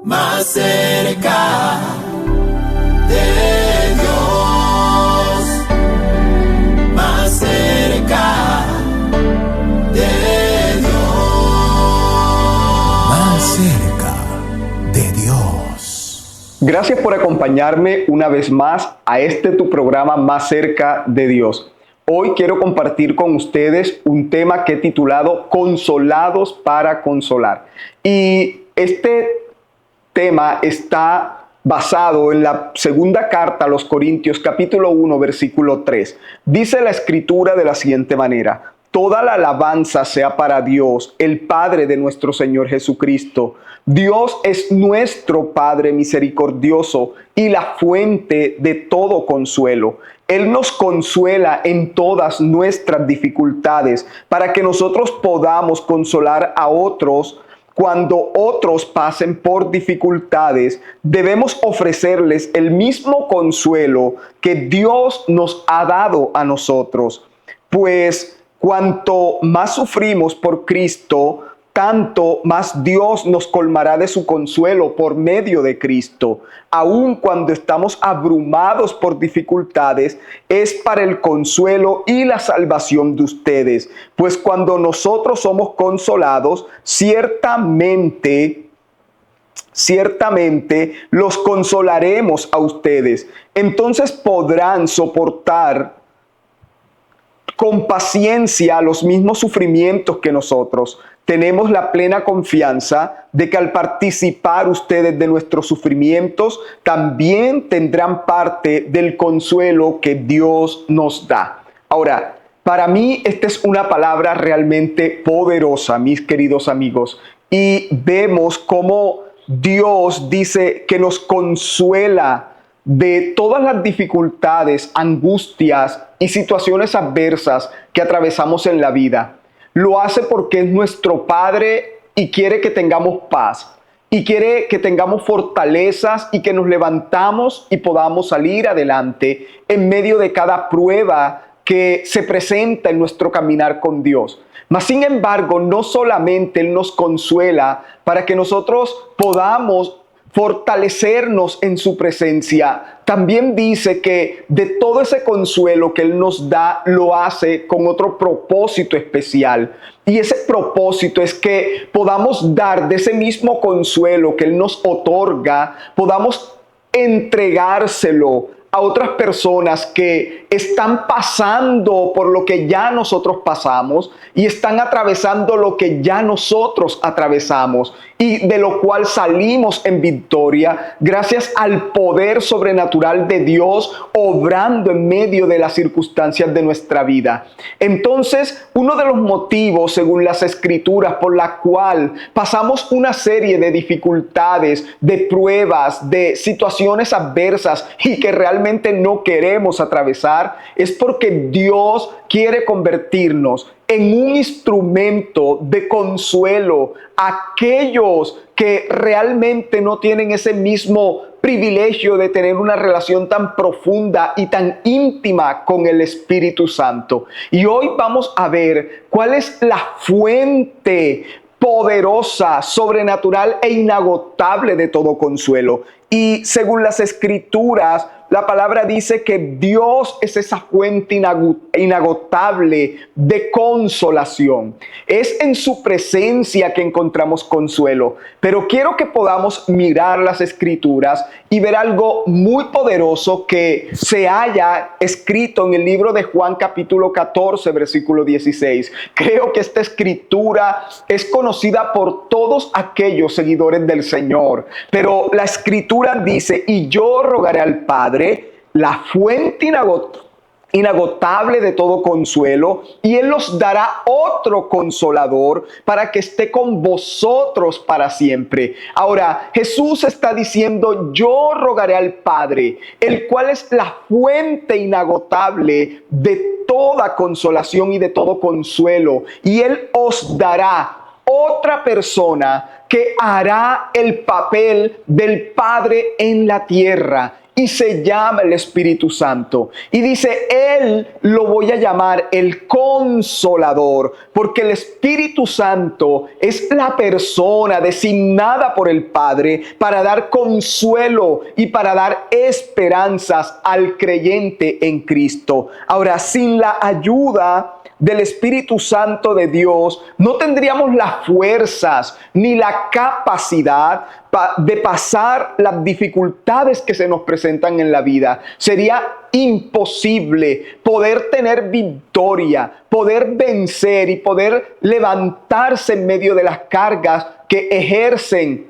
más cerca de Dios, más cerca de Dios, más cerca de Dios. Gracias por acompañarme una vez más a tu programa Más cerca de Dios. Hoy quiero compartir con ustedes un tema que he titulado Consolados para consolar. Y este tema está basado en la segunda carta a los Corintios, capítulo 1, versículo 3. Dice la Escritura de la siguiente manera: toda la alabanza sea para Dios, el Padre de nuestro Señor Jesucristo. Dios es nuestro Padre misericordioso y la fuente de todo consuelo. Él nos consuela en todas nuestras dificultades para que nosotros podamos consolar a otros. Cuando otros pasen por dificultades, debemos ofrecerles el mismo consuelo que Dios nos ha dado a nosotros. Pues cuanto más sufrimos por Cristo, tanto más Dios nos colmará de su consuelo por medio de Cristo. Aun cuando estamos abrumados por dificultades, es para el consuelo y la salvación de ustedes. Pues cuando nosotros somos consolados, ciertamente los consolaremos a ustedes. Entonces podrán soportar con paciencia los mismos sufrimientos que nosotros. Tenemos la plena confianza de que al participar ustedes de nuestros sufrimientos, también tendrán parte del consuelo que Dios nos da. Ahora, para mí esta es una palabra realmente poderosa, mis queridos amigos, y vemos cómo Dios dice que nos consuela de todas las dificultades, angustias y situaciones adversas que atravesamos en la vida. Lo hace porque es nuestro Padre y quiere que tengamos paz, y quiere que tengamos fortalezas y que nos levantamos y podamos salir adelante en medio de cada prueba que se presenta en nuestro caminar con Dios. Mas sin embargo, no solamente Él nos consuela para que nosotros podamos fortalecernos en su presencia, también dice que de todo ese consuelo que Él nos da, lo hace con otro propósito especial. Y ese propósito es que podamos dar de ese mismo consuelo que Él nos otorga, podamos entregárselo a otras personas que están pasando por lo que ya nosotros pasamos y están atravesando lo que ya nosotros atravesamos, y de lo cual salimos en victoria gracias al poder sobrenatural de Dios obrando en medio de las circunstancias de nuestra vida. Entonces, uno de los motivos, según las Escrituras, por la cual pasamos una serie de dificultades, de pruebas, de situaciones adversas y que realmente no queremos atravesar, es porque Dios quiere convertirnos en un instrumento de consuelo a aquellos que realmente no tienen ese mismo privilegio de tener una relación tan profunda y tan íntima con el Espíritu Santo. Y hoy vamos a ver cuál es la fuente poderosa, sobrenatural e inagotable de todo consuelo. Y según las Escrituras, la palabra dice que Dios es esa fuente inagotable de consolación. Es en su presencia que encontramos consuelo. Pero quiero que podamos mirar las Escrituras y ver algo muy poderoso que se haya escrito en el libro de Juan capítulo 14, versículo 16. Creo que esta escritura es conocida por todos aquellos seguidores del Señor. Pero la Escritura dice: y yo rogaré al Padre, la fuente inagotable de todo consuelo, y Él os dará otro consolador para que esté con vosotros para siempre. Ahora, Jesús está diciendo: yo rogaré al Padre, el cual es la fuente inagotable de toda consolación y de todo consuelo, y Él os dará otra persona que hará el papel del Padre en la tierra. y se llama el Espíritu Santo. Y dice, Él lo voy a llamar el Consolador, porque el Espíritu Santo es la persona designada por el Padre para dar consuelo y para dar esperanzas al creyente en Cristo. Ahora, sin la ayuda del Espíritu Santo de Dios, no tendríamos las fuerzas ni la capacidad de pasar las dificultades que se nos presentan en la vida. Sería imposible poder tener victoria, poder vencer y poder levantarse en medio de las cargas que ejercen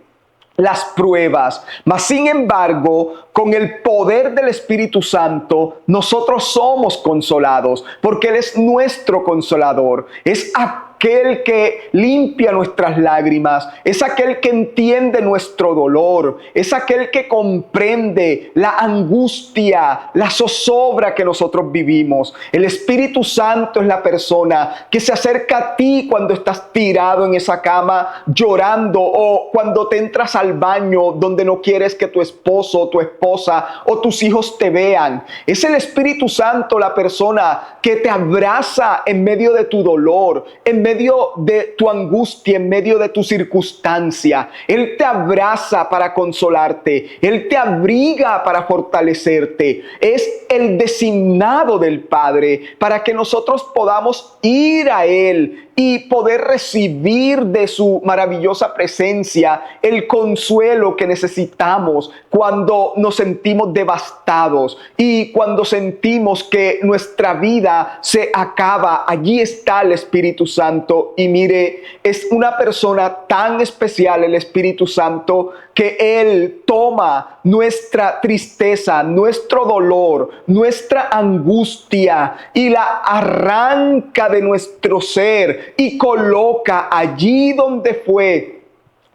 las pruebas. Mas sin embargo, con el poder del Espíritu Santo, nosotros somos consolados, porque Él es nuestro consolador. Es aquel que limpia nuestras lágrimas, es aquel que entiende nuestro dolor, es aquel que comprende la angustia, la zozobra que nosotros vivimos. El Espíritu Santo es la persona que se acerca a ti cuando estás tirado en esa cama llorando, o cuando te entras al baño donde no quieres que tu esposo, tu esposa o tus hijos te vean. Es el Espíritu Santo la persona que te abraza en medio de tu dolor, en medio de tu angustia, en medio de tu circunstancia. Él te abraza para consolarte, Él te abriga para fortalecerte. Es el designado del Padre para que nosotros podamos ir a Él y poder recibir de su maravillosa presencia el consuelo que necesitamos cuando nos sentimos devastados y cuando sentimos que nuestra vida se acaba. Allí está el Espíritu Santo, y mire, es una persona tan especial el Espíritu Santo, que Él toma nuestra tristeza, nuestro dolor, nuestra angustia y la arranca de nuestro ser y coloca allí donde fue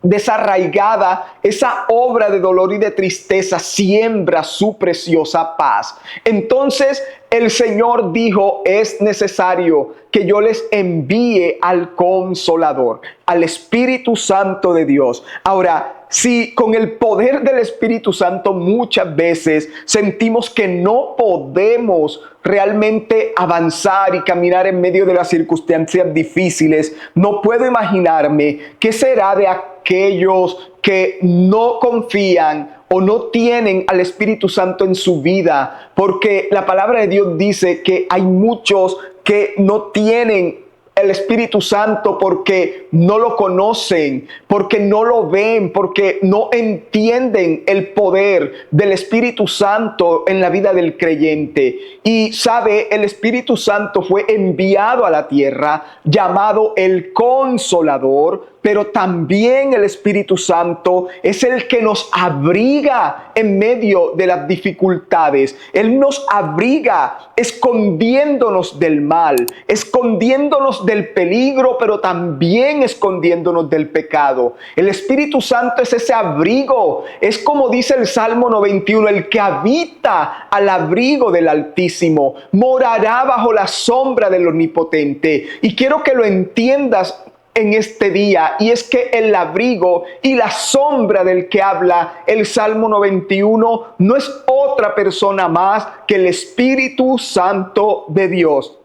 desarraigada esa obra de dolor y de tristeza, siembra su preciosa paz. Entonces el Señor dijo, es necesario que yo les envíe al Consolador, al Espíritu Santo de Dios. Ahora, si con el poder del Espíritu Santo muchas veces sentimos que no podemos realmente avanzar y caminar en medio de las circunstancias difíciles, no puedo imaginarme qué será de aquellos que no confían o no tienen al Espíritu Santo en su vida, porque la palabra de Dios dice que hay muchos que no tienen el Espíritu Santo porque no lo conocen, porque no lo ven, porque no entienden el poder del Espíritu Santo en la vida del creyente. Y sabe, el Espíritu Santo fue enviado a la tierra, llamado el Consolador, pero también el Espíritu Santo es el que nos abriga en medio de las dificultades. Él nos abriga escondiéndonos del mal, escondiéndonos del peligro, pero también escondiéndonos del pecado. El Espíritu Santo es ese abrigo. Es como dice el Salmo 91, el que habita al abrigo del Altísimo morará bajo la sombra del Omnipotente. Y quiero que lo entiendas en este día, y es que el abrigo y la sombra del que habla el Salmo 91 no es otra persona más que el Espíritu Santo de Dios,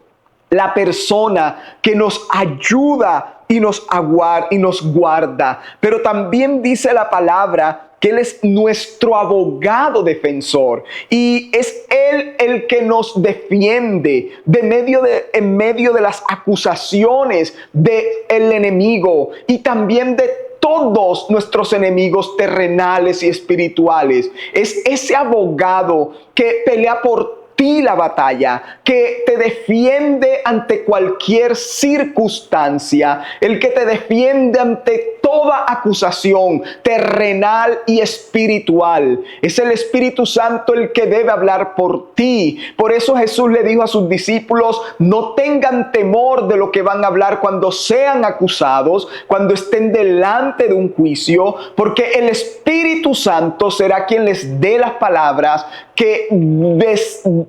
la persona que nos ayuda y nos guarda. Pero también dice la palabra que Él es nuestro abogado defensor, y es Él el que nos defiende en medio de las acusaciones del enemigo y también de todos nuestros enemigos terrenales y espirituales. Es ese abogado que pelea por ti la batalla, que te defiende ante cualquier circunstancia, el que te defiende ante toda acusación terrenal y espiritual. Es el Espíritu Santo el que debe hablar por ti. Por eso Jesús le dijo a sus discípulos, no tengan temor de lo que van a hablar cuando sean acusados, cuando estén delante de un juicio, porque el Espíritu Santo será quien les dé las palabras que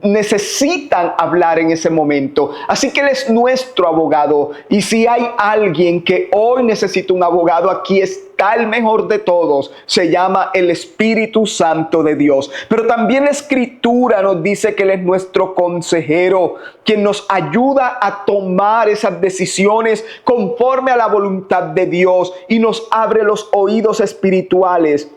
necesitan hablar en ese momento. Así que Él es nuestro abogado, y si hay alguien que hoy necesita un abogado, amado, aquí está el mejor de todos. Se llama el Espíritu Santo de Dios. Pero también la Escritura nos dice que Él es nuestro consejero, quien nos ayuda a tomar esas decisiones conforme a la voluntad de Dios y nos abre los oídos espirituales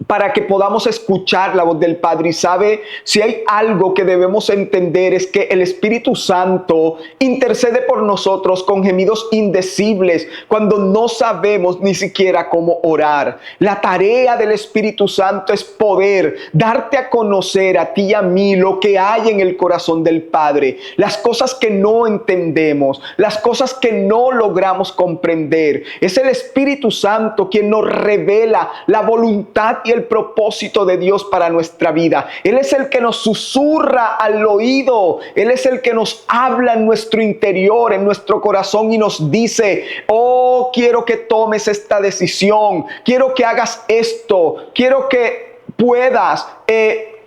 para que podamos escuchar la voz del Padre. Y sabe, si hay algo que debemos entender, es que el Espíritu Santo intercede por nosotros con gemidos indecibles cuando no sabemos ni siquiera cómo orar. La tarea del Espíritu Santo es poder darte a conocer a ti y a mí lo que hay en el corazón del Padre, las cosas que no entendemos, las cosas que no logramos comprender. Es el Espíritu Santo quien nos revela la voluntad y el propósito de Dios para nuestra vida. Él es el que nos susurra al oído. Él es el que nos habla en nuestro interior, en nuestro corazón, y nos dice: oh, quiero que tomes esta decisión, quiero que hagas esto, quiero que puedas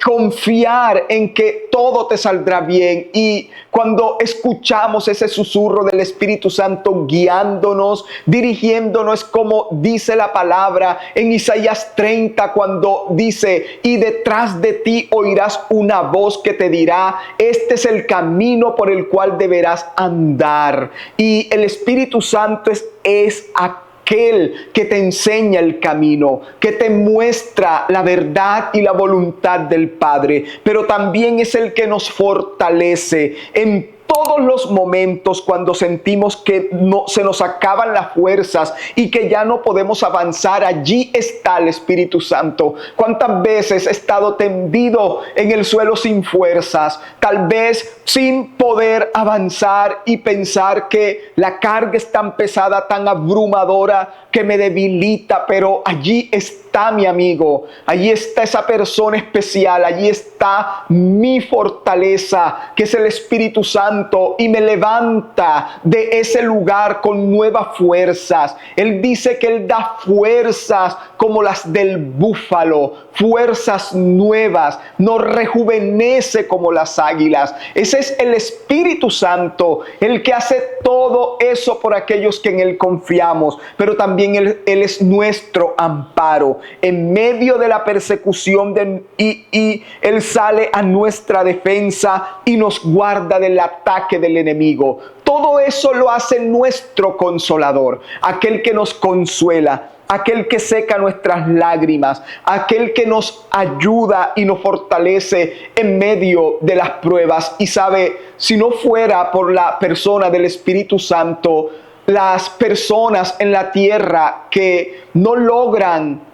confiar en que todo te saldrá bien. Y cuando escuchamos ese susurro del Espíritu Santo guiándonos, dirigiéndonos, como dice la palabra en Isaías 30, cuando dice: y detrás de ti oirás una voz que te dirá, este es el camino por el cual deberás andar. Y el Espíritu Santo es aquel que te enseña el camino, que te muestra la verdad y la voluntad del Padre, pero también es el que nos fortalece en todos los momentos cuando sentimos que se nos acaban las fuerzas y que ya no podemos avanzar. Allí está el Espíritu Santo. ¿Cuántas veces he estado tendido en el suelo sin fuerzas, tal vez sin poder avanzar, y pensar que la carga es tan pesada, tan abrumadora, que me debilita? Pero allí está mi amigo, allí está esa persona especial, allí está mi fortaleza, que es el Espíritu Santo, y me levanta de ese lugar con nuevas fuerzas. Él dice que Él da fuerzas como las del búfalo, fuerzas nuevas, nos rejuvenece como las águilas. Ese es el Espíritu Santo, el que hace todo eso por aquellos que en Él confiamos. Pero también Él es nuestro amparo en medio de la persecución, y Él sale a nuestra defensa y nos guarda del ataque del enemigo. Todo eso lo hace nuestro consolador, aquel que nos consuela, aquel que seca nuestras lágrimas, aquel que nos ayuda y nos fortalece en medio de las pruebas. Y sabe, si no fuera por la persona del Espíritu Santo, las personas en la tierra que no logran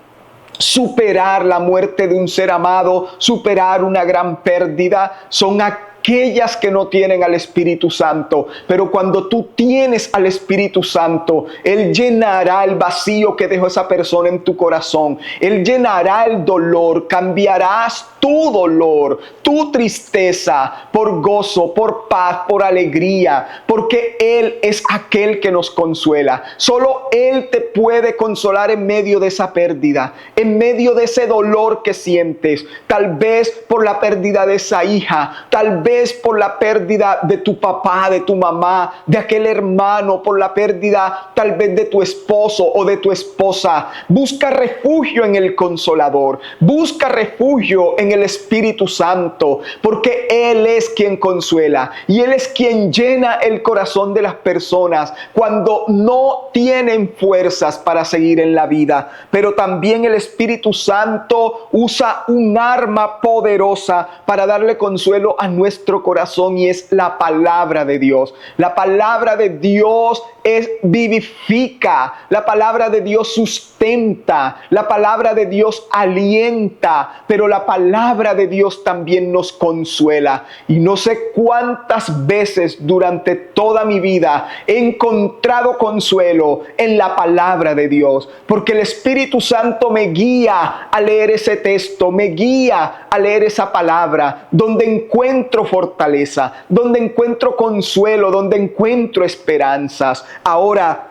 superar la muerte de un ser amado, superar una gran pérdida, son aquellas que no tienen al Espíritu Santo. Pero cuando tú tienes al Espíritu Santo, Él llenará el vacío que dejó esa persona en tu corazón. Él llenará el dolor, cambiarás tu dolor, tu tristeza por gozo, por paz, por alegría, porque Él es aquel que nos consuela. Solo Él te puede consolar en medio de esa pérdida, en medio de ese dolor que sientes, tal vez por la pérdida de esa hija, tal vez por la pérdida de tu papá, de tu mamá, de aquel hermano, por la pérdida tal vez de tu esposo o de tu esposa. Busca refugio en el Consolador, busca refugio en el Espíritu Santo, porque Él es quien consuela y Él es quien llena el corazón de las personas cuando no tienen fuerzas para seguir en la vida. Pero también el Espíritu Santo usa un arma poderosa para darle consuelo a nuestro corazón, y es la palabra de Dios. La palabra de Dios vivifica, la palabra de Dios sustenta, la palabra de Dios alienta, pero la palabra de Dios también nos consuela. Y no sé cuántas veces durante toda mi vida he encontrado consuelo en la palabra de Dios, porque el Espíritu Santo me guía a leer ese texto, me guía a leer esa palabra, donde encuentro fortaleza, donde encuentro consuelo, donde encuentro esperanzas. Ahora,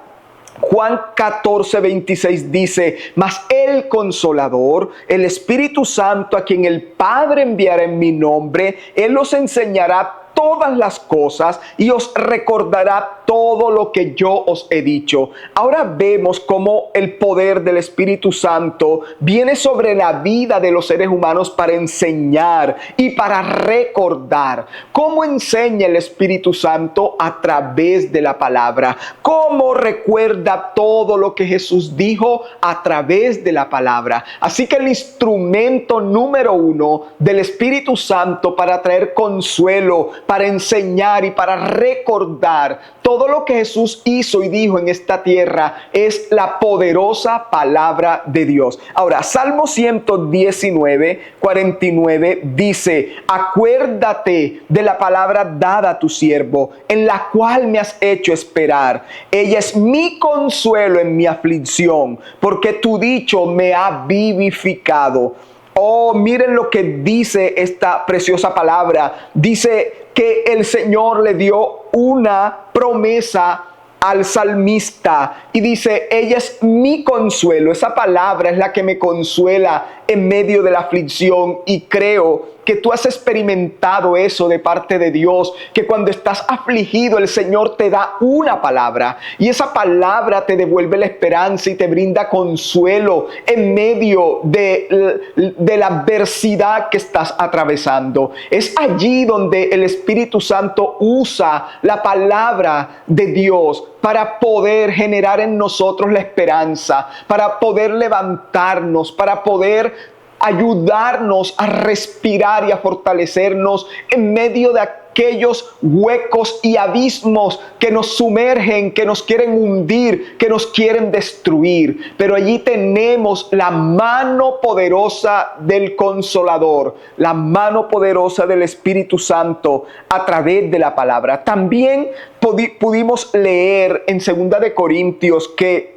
Juan 14:26 dice: mas el Consolador, el Espíritu Santo, a quien el Padre enviará en mi nombre, Él os enseñará todas las cosas y os recordará todo lo que yo os he dicho. Ahora vemos cómo el poder del Espíritu Santo viene sobre la vida de los seres humanos para enseñar y para recordar. ¿Cómo enseña el Espíritu Santo? A través de la palabra. ¿Cómo recuerda todo lo que Jesús dijo? A través de la palabra. Así que el instrumento número uno del Espíritu Santo para traer consuelo, para enseñar y para recordar todo lo que Jesús hizo y dijo en esta tierra es la poderosa palabra de Dios. Ahora, Salmo 119, 49 dice: acuérdate de la palabra dada a tu siervo, en la cual me has hecho esperar. Ella es mi consuelo en mi aflicción, porque tu dicho me ha vivificado. Oh, miren lo que dice esta preciosa palabra. Dice que el Señor le dio una promesa al salmista y dice: ella es mi consuelo. Esa palabra es la que me consuela en medio de la aflicción, y creo que tú has experimentado eso de parte de Dios, que cuando estás afligido el Señor te da una palabra y esa palabra te devuelve la esperanza y te brinda consuelo en medio de la adversidad que estás atravesando. Es allí donde el Espíritu Santo usa la palabra de Dios para poder generar en nosotros la esperanza, para poder levantarnos, para poder ayudarnos a respirar y a fortalecernos en medio de aquellos huecos y abismos que nos sumergen, que nos quieren hundir, que nos quieren destruir. Pero allí tenemos la mano poderosa del Consolador, la mano poderosa del Espíritu Santo a través de la palabra. También pudimos leer en 2 de Corintios que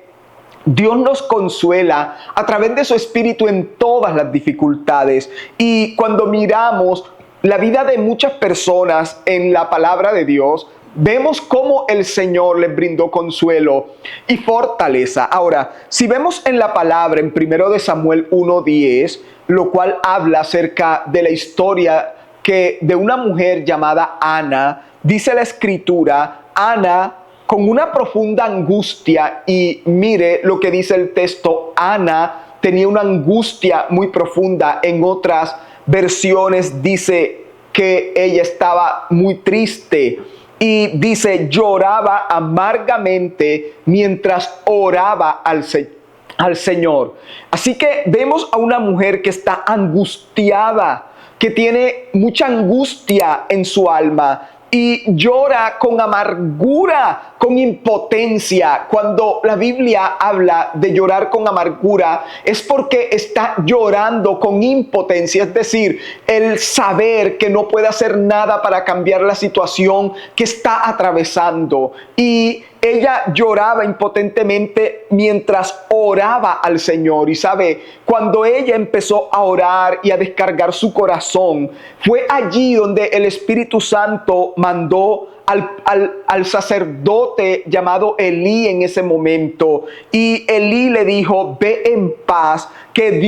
Dios nos consuela a través de su Espíritu en todas las dificultades. Y cuando miramos la vida de muchas personas en la palabra de Dios, vemos cómo el Señor les brindó consuelo y fortaleza. Ahora, si vemos en la palabra en 1 de Samuel 1:10, lo cual habla acerca de la historia de una mujer llamada Ana, dice la Escritura, Ana, con una profunda angustia, y mire lo que dice el texto: Ana tenía una angustia muy profunda. En otras versiones dice que ella estaba muy triste y dice: lloraba amargamente mientras oraba al Señor. Así que vemos a una mujer que está angustiada, que tiene mucha angustia en su alma y llora con amargura, con impotencia. Cuando la Biblia habla de llorar con amargura, es porque está llorando con impotencia, es decir, el saber que no puede hacer nada para cambiar la situación que está atravesando. Y ella lloraba impotentemente mientras oraba al Señor. Y sabe, cuando ella empezó a orar y a descargar su corazón, fue allí donde el Espíritu Santo mandó al sacerdote llamado Elí en ese momento. Y Elí le dijo: ve en paz, que el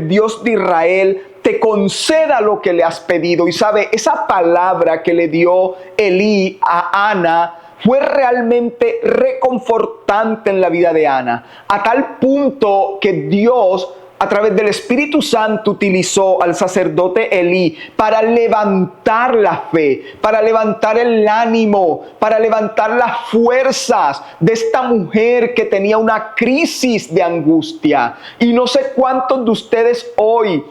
Dios de Israel te conceda lo que le has pedido. Y sabe, esa palabra que le dio Elí a Ana fue realmente reconfortante en la vida de Ana, a tal punto que Dios, a través del Espíritu Santo, utilizó al sacerdote Elí para levantar la fe, para levantar el ánimo, para levantar las fuerzas de esta mujer que tenía una crisis de angustia. Y no sé cuántos de ustedes hoy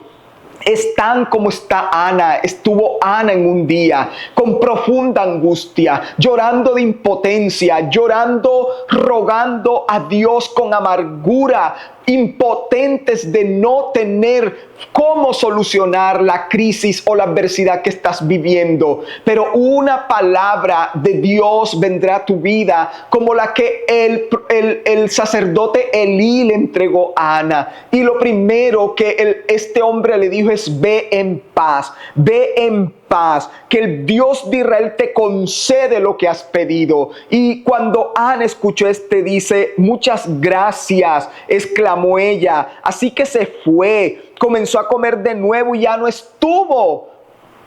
están como está Ana. Estuvo Ana en un día con profunda angustia, llorando de impotencia, llorando, rogando a Dios con amargura, impotentes de no tener cómo solucionar la crisis o la adversidad que estás viviendo. Pero una palabra de Dios vendrá a tu vida, como la que el sacerdote Elí le entregó a Ana. Y lo primero que este hombre le dijo es: ve en paz, ve en paz, que el Dios de Israel te concede lo que has pedido. Y cuando Ana escuchó dice: muchas gracias, exclamó ella. Así que se fue, comenzó a comer de nuevo y ya no estuvo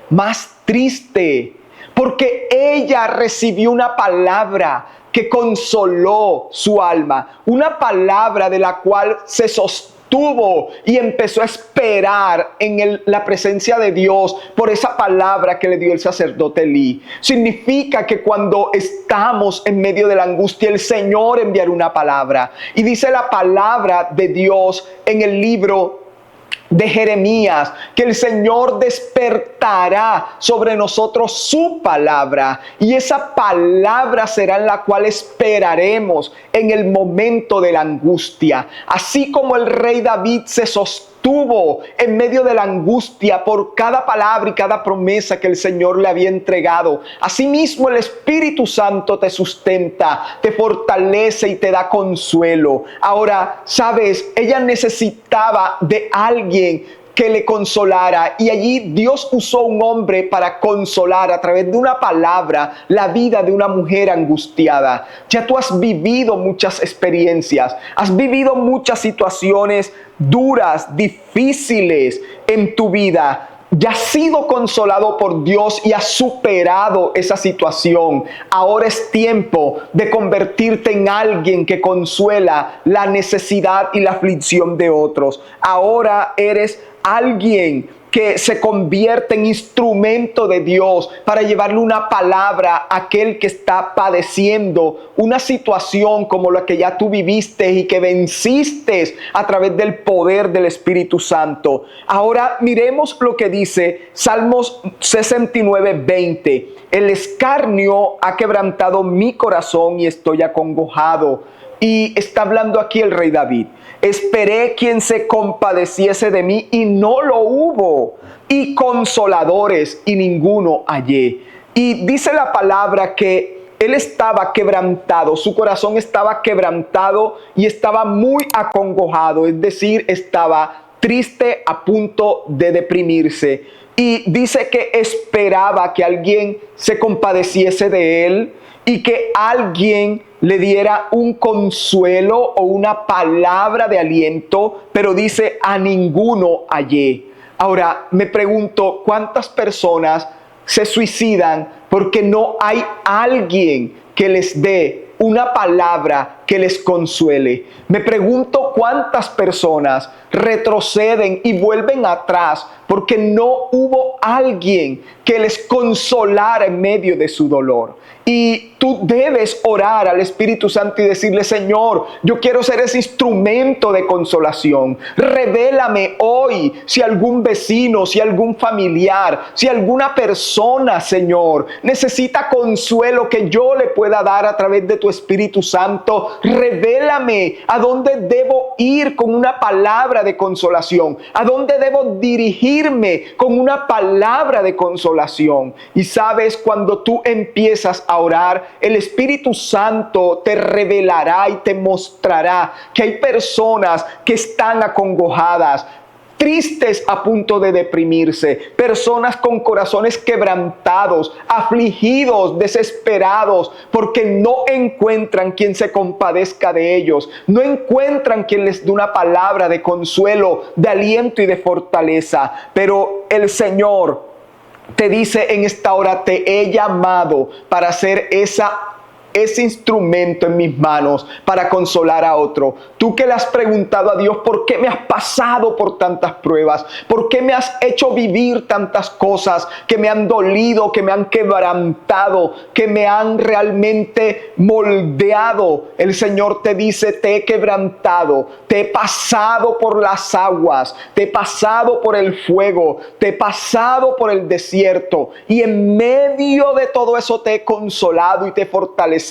más triste. porque ella recibió una palabra que consoló su alma, una palabra de la cual se sostuvo y empezó a esperar en la presencia de Dios por esa palabra que le dio el sacerdote Elí. Significa que cuando estamos en medio de la angustia, el Señor enviará una palabra. Y dice la palabra de Dios en el libro de Jeremías, que el Señor despertará sobre nosotros su palabra, y esa palabra será en la cual esperaremos en el momento de la angustia. Así como el rey David se sostuvo en medio de la angustia por cada palabra y cada promesa que el Señor le había entregado, asimismo el Espíritu Santo te sustenta, te fortalece y te da consuelo. Ahora, sabes, ella necesitaba de alguien que le consolara, y allí Dios usó un hombre para consolar a través de una palabra la vida de una mujer angustiada. Ya tú has vivido muchas experiencias, has vivido muchas situaciones duras, difíciles en tu vida. Ya has sido consolado por Dios y has superado esa situación. Ahora es tiempo de convertirte en alguien que consuela la necesidad y la aflicción de otros. Ahora eres alguien que se convierte en instrumento de Dios para llevarle una palabra a aquel que está padeciendo una situación como la que ya tú viviste y que venciste a través del poder del Espíritu Santo. Ahora miremos lo que dice Salmos 69:20. El escarnio ha quebrantado mi corazón y estoy acongojado. Y está hablando aquí el rey David. Esperé quien se compadeciese de mí y no lo hubo, y consoladores y ninguno hallé. Y dice la palabra que él estaba quebrantado, su corazón estaba quebrantado y estaba muy acongojado, es decir, estaba triste, a punto de deprimirse. Y dice que esperaba que alguien se compadeciese de él y que alguien le diera un consuelo o una palabra de aliento, pero dice, a ninguno hallé. Ahora, me pregunto, ¿cuántas personas se suicidan porque no hay alguien que les dé una palabra que les consuele? Me pregunto cuántas personas retroceden y vuelven atrás porque no hubo alguien que les consolara en medio de su dolor. Y tú debes orar al Espíritu Santo y decirle, Señor, yo quiero ser ese instrumento de consolación. Revélame hoy si algún vecino, si algún familiar, si alguna persona, Señor, necesita consuelo que yo le pueda dar a través de tu Espíritu Santo. Revélame a dónde debo ir con una palabra de consolación, a dónde debo dirigirme con una palabra de consolación. Y sabes, cuando tú empiezas a orar, el Espíritu Santo te revelará y te mostrará que hay personas que están acongojadas, tristes, a punto de deprimirse, personas con corazones quebrantados, afligidos, desesperados, porque no encuentran quien se compadezca de ellos, no encuentran quien les dé una palabra de consuelo, de aliento y de fortaleza. Pero el Señor te dice en esta hora, te he llamado para hacer ese instrumento en mis manos para consolar a otro. Tú que le has preguntado a Dios, ¿por qué me has pasado por tantas pruebas? ¿Por qué me has hecho vivir tantas cosas que me han dolido, que me han quebrantado, que me han realmente moldeado? El Señor te dice, te he quebrantado, te he pasado por las aguas, te he pasado por el fuego, te he pasado por el desierto, y en medio de todo eso te he consolado y te he fortalecido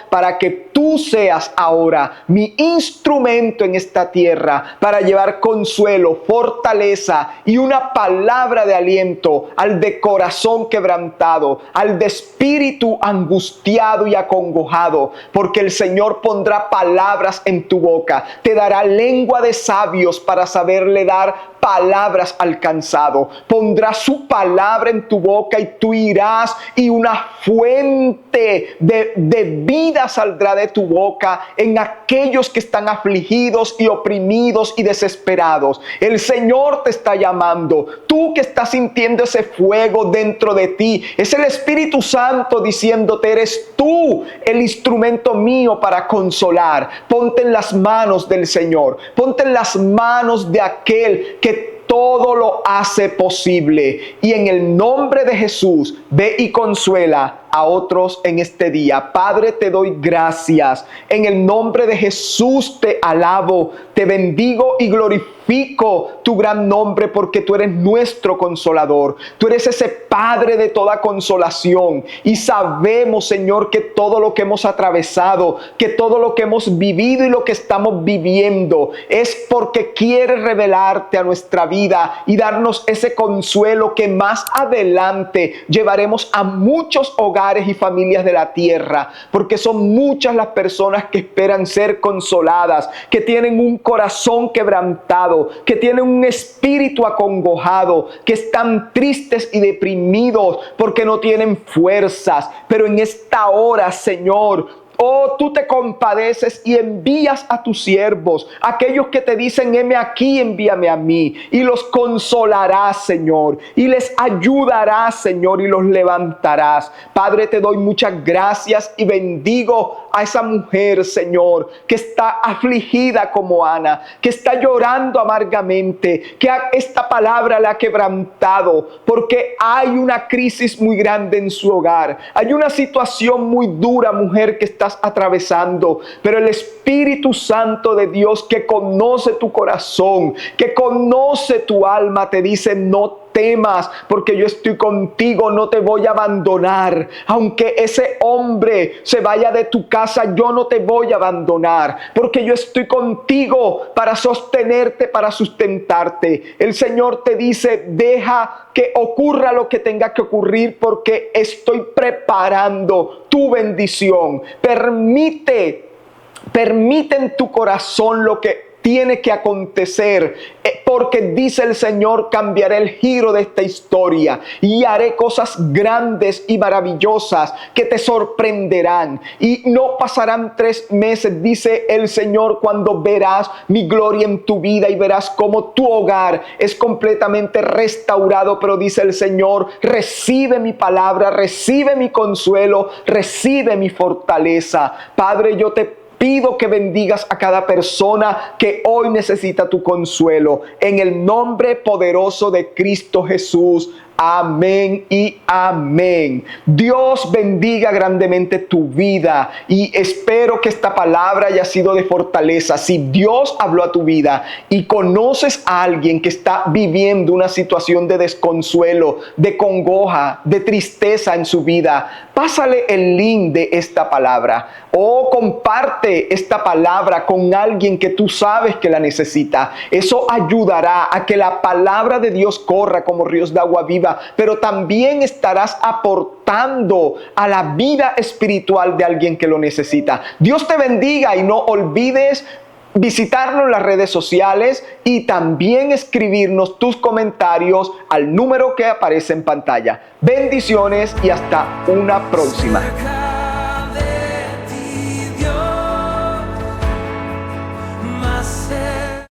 para que tú seas ahora mi instrumento en esta tierra para llevar consuelo, fortaleza y una palabra de aliento al de corazón quebrantado, al de espíritu angustiado y acongojado, porque el Señor pondrá palabras en tu boca, te dará lengua de sabios para saberle dar palabras al cansado, pondrá su palabra en tu boca y tú irás y una fuente de de vida saldrá de tu boca en aquellos que están afligidos y oprimidos y desesperados. El Señor te está llamando. Tú que estás sintiendo ese fuego dentro de ti, es el Espíritu Santo diciéndote: eres tú el instrumento mío para consolar. Ponte en las manos del Señor. Ponte en las manos de aquel que todo lo hace posible. Y en el nombre de Jesús, ve y consuela a otros en este día. Padre, te doy gracias. En el nombre de Jesús te alabo, te bendigo y glorifico tu gran nombre, porque tú eres nuestro consolador. Tú eres ese Padre de toda consolación. Y sabemos, Señor, que todo lo que hemos atravesado, que todo lo que hemos vivido y lo que estamos viviendo es porque quieres revelarte a nuestra vida y darnos ese consuelo que más adelante llevaremos a muchos hogares y familias de la tierra, porque son muchas las personas que esperan ser consoladas, que tienen un corazón quebrantado, que tienen un espíritu acongojado, que están tristes y deprimidos porque no tienen fuerzas. Pero en esta hora, Señor, oh, tú te compadeces y envías a tus siervos, aquellos que te dicen: heme aquí, envíame a mí, y los consolarás, Señor, y les ayudarás, Señor, y los levantarás. Padre, te doy muchas gracias y bendigo a esa mujer, Señor, que está afligida como Ana, que está llorando amargamente, que esta palabra la ha quebrantado, porque hay una crisis muy grande en su hogar, hay una situación muy dura, mujer, que está atravesando, pero el Espíritu Santo de Dios, que conoce tu corazón, que conoce tu alma, te dice: no temas, porque yo estoy contigo, no te voy a abandonar. Aunque ese hombre se vaya de tu casa, yo no te voy a abandonar, porque yo estoy contigo para sostenerte, para sustentarte. El Señor te dice: deja que ocurra lo que tenga que ocurrir, porque estoy preparando tu bendición. Permite en tu corazón lo que tiene que acontecer, porque dice el Señor: cambiaré el giro de esta historia y haré cosas grandes y maravillosas que te sorprenderán. Y no pasarán 3 meses, dice el Señor, cuando verás mi gloria en tu vida y verás cómo tu hogar es completamente restaurado. Pero dice el Señor: recibe mi palabra, recibe mi consuelo, recibe mi fortaleza. Padre, yo te pido que bendigas a cada persona que hoy necesita tu consuelo. En el nombre poderoso de Cristo Jesús. Amén y amén. Dios bendiga grandemente tu vida, y espero que esta palabra haya sido de fortaleza. Si Dios habló a tu vida y conoces a alguien que está viviendo una situación de desconsuelo, de congoja, de tristeza en su vida, pásale el link de esta palabra, o comparte esta palabra con alguien que tú sabes que la necesita. Eso ayudará a que la palabra de Dios corra como ríos de agua viva, pero también estarás aportando a la vida espiritual de alguien que lo necesita. Dios te bendiga, y no olvides visitarnos en las redes sociales y también escribirnos tus comentarios al número que aparece en pantalla. Bendiciones y hasta una próxima.